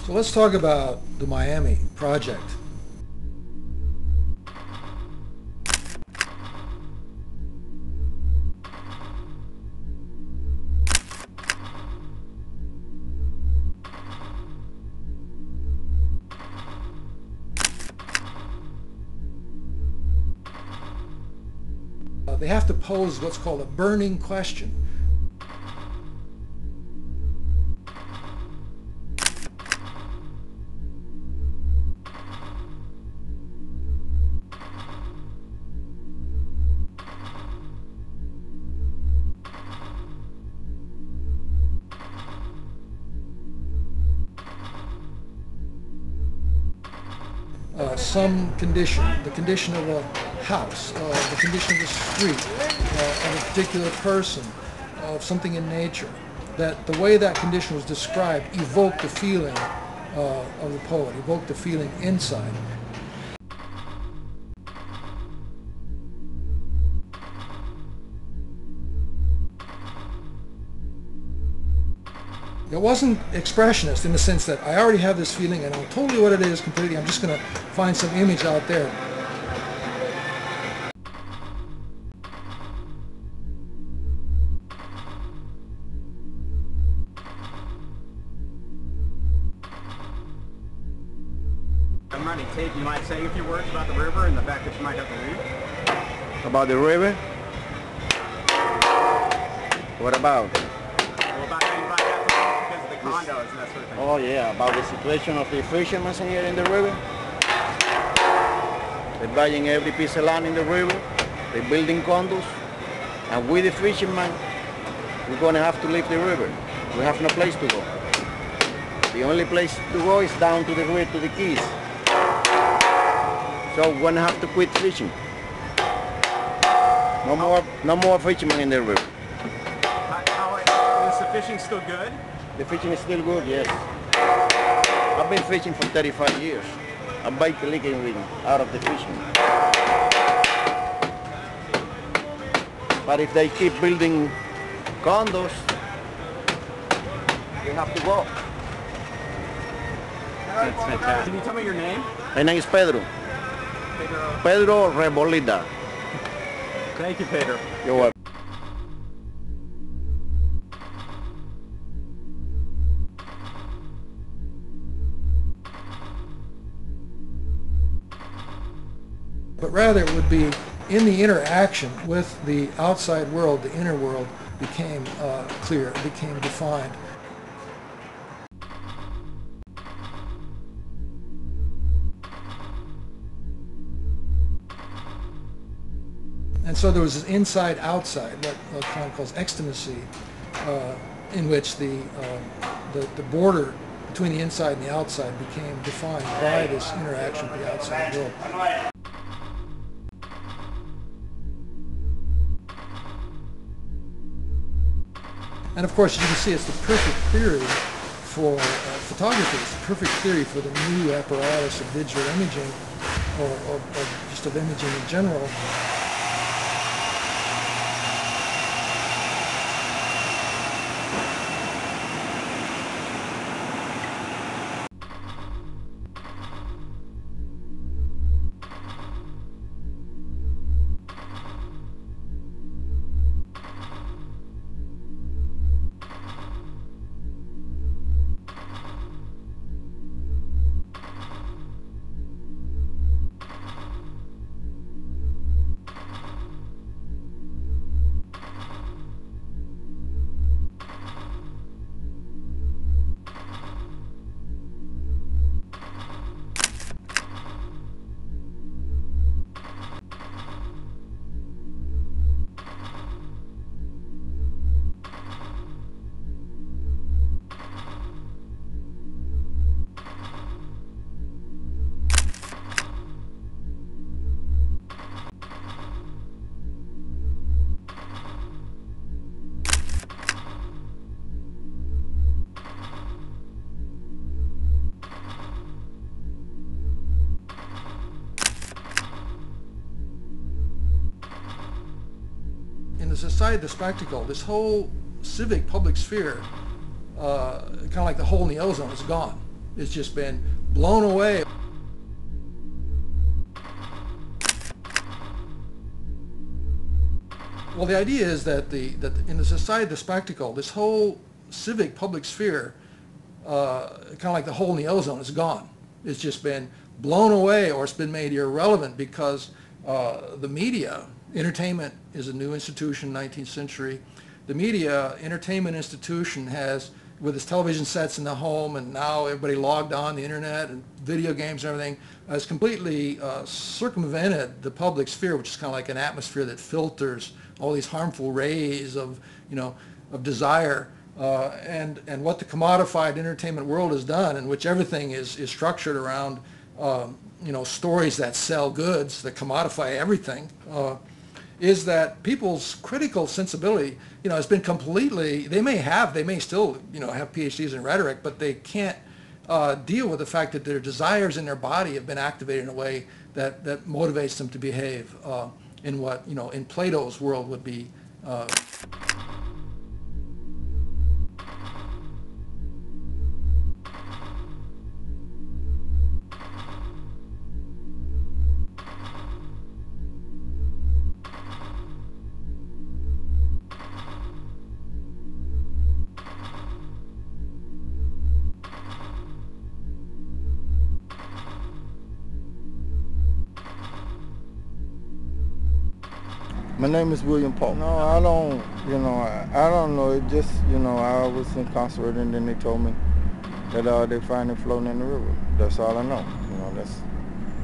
So let's talk about the Miami project. They have to pose what's called a burning question. Some condition, the condition of a house, the condition of a street, of a particular person, of something in nature, that the way that condition was described evoked the feeling of the poet, evoked the feeling inside. It wasn't expressionist in the sense that I already have this feeling and I know totally what it is completely. I'm just going to find some image out there. I'm running tape. You might say a few words about the river and the fact that you might have to leave. About the river? What about? Well, about how you might have to leave because of the condos and that sort of thing. Oh yeah, about the situation of the fishermen here in the river. They're buying every piece of land in the river. They're building condos. And we the fishermen, we're going to have to leave the river. We have no place to go. The only place to go is down to the river, to the Keys. So we're going to have to quit fishing. No more fishermen in the river. Is the fishing still good? The fishing is still good, yes. I've been fishing for 35 years. I'm basically living out of the fishing. But if they keep building condos, they have to go. That's fantastic. Can you tell me your name? My name is Pedro. Pedro Rebolida. Thank you, Pedro. You're welcome. But rather it would be in the interaction with the outside world, the inner world became clear, it became defined. And so there was this inside-outside, what Kant calls extimacy, in which the border between the inside and the outside became defined by this interaction with the outside world. And of course, you can see it's the perfect theory for photography. It's the perfect theory for the new apparatus of digital imaging, or just of imaging in general. In the society of the spectacle, this whole civic public sphere, kind of like the hole in the ozone, is gone. It's just been blown away. Well, the idea is that in the society of the spectacle, this whole civic public sphere, kind of like the hole in the ozone, is gone. It's just been blown away, or it's been made irrelevant because the media, entertainment is a new institution, 19th century. The media, entertainment institution has, with its television sets in the home and now everybody logged on the internet and video games and everything, has completely circumvented the public sphere, which is kind of like an atmosphere that filters all these harmful rays of, of desire. And what the commodified entertainment world has done, in which everything is structured around, stories that sell goods, that commodify everything, is that people's critical sensibility, has been completely, they may still, have PhDs in rhetoric, but they can't deal with the fact that their desires in their body have been activated in a way that motivates them to behave in what, in Plato's world would be My name is William Paul. No, I don't know. It just, I was incarcerated and then they told me that they find it floating in the river. That's all I know. That's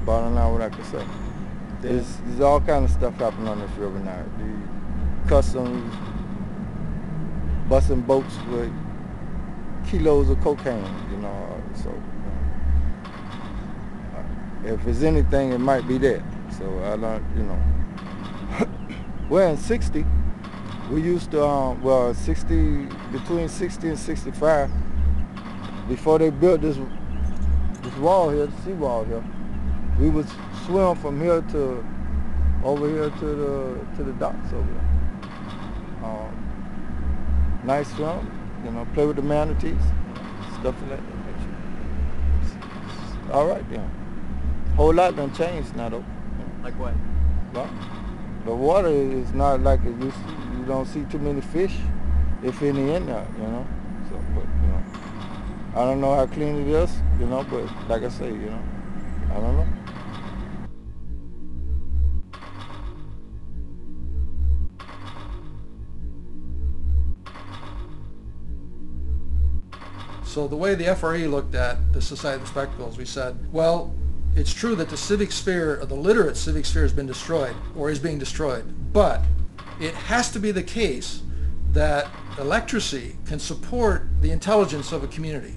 bottom line what I can say. There's all kind of stuff happening on this river now. The customs busting boats with kilos of cocaine, so if it's anything, it might be that. So I don't, Well, in 60, we used to, between 60 and 65, before they built this wall here, the seawall here, we would swim from here to over here to the docks over there. Nice swim, play with the manatees, stuff like that. All right then. Whole lot done changed now though. Like what? Well, the water is not like it used to. You don't see too many fish, if any, in there, So, but, I don't know how clean it is, but like I say, I don't know. So the way the FRE looked at the Society of Spectacles, we said, well, it's true that the civic sphere, or the literate civic sphere, has been destroyed, or is being destroyed, but it has to be the case that illiteracy can support the intelligence of a community.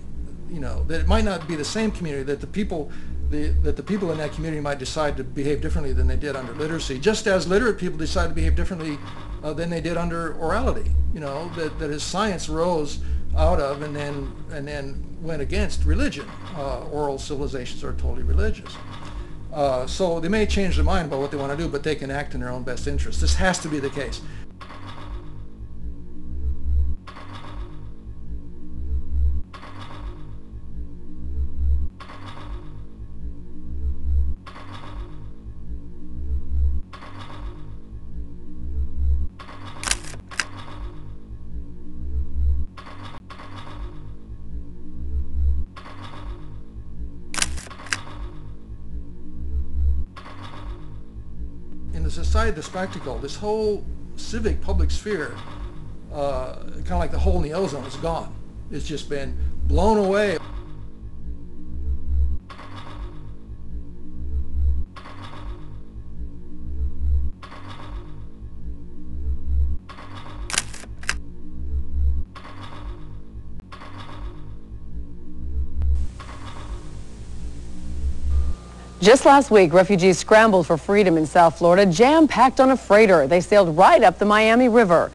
That it might not be the same community, that the people in that community might decide to behave differently than they did under literacy, just as literate people decide to behave differently than they did under orality. That as science rose out of and then went against religion. Oral civilizations are totally religious. So they may change their mind about what they want to do, but they can act in their own best interest. This has to be the case. In the society of the spectacle, this whole civic public sphere, kind of like the hole in the ozone, is gone. It's just been blown away. Just last week, refugees scrambled for freedom in South Florida, jam-packed on a freighter. They sailed right up the Miami River.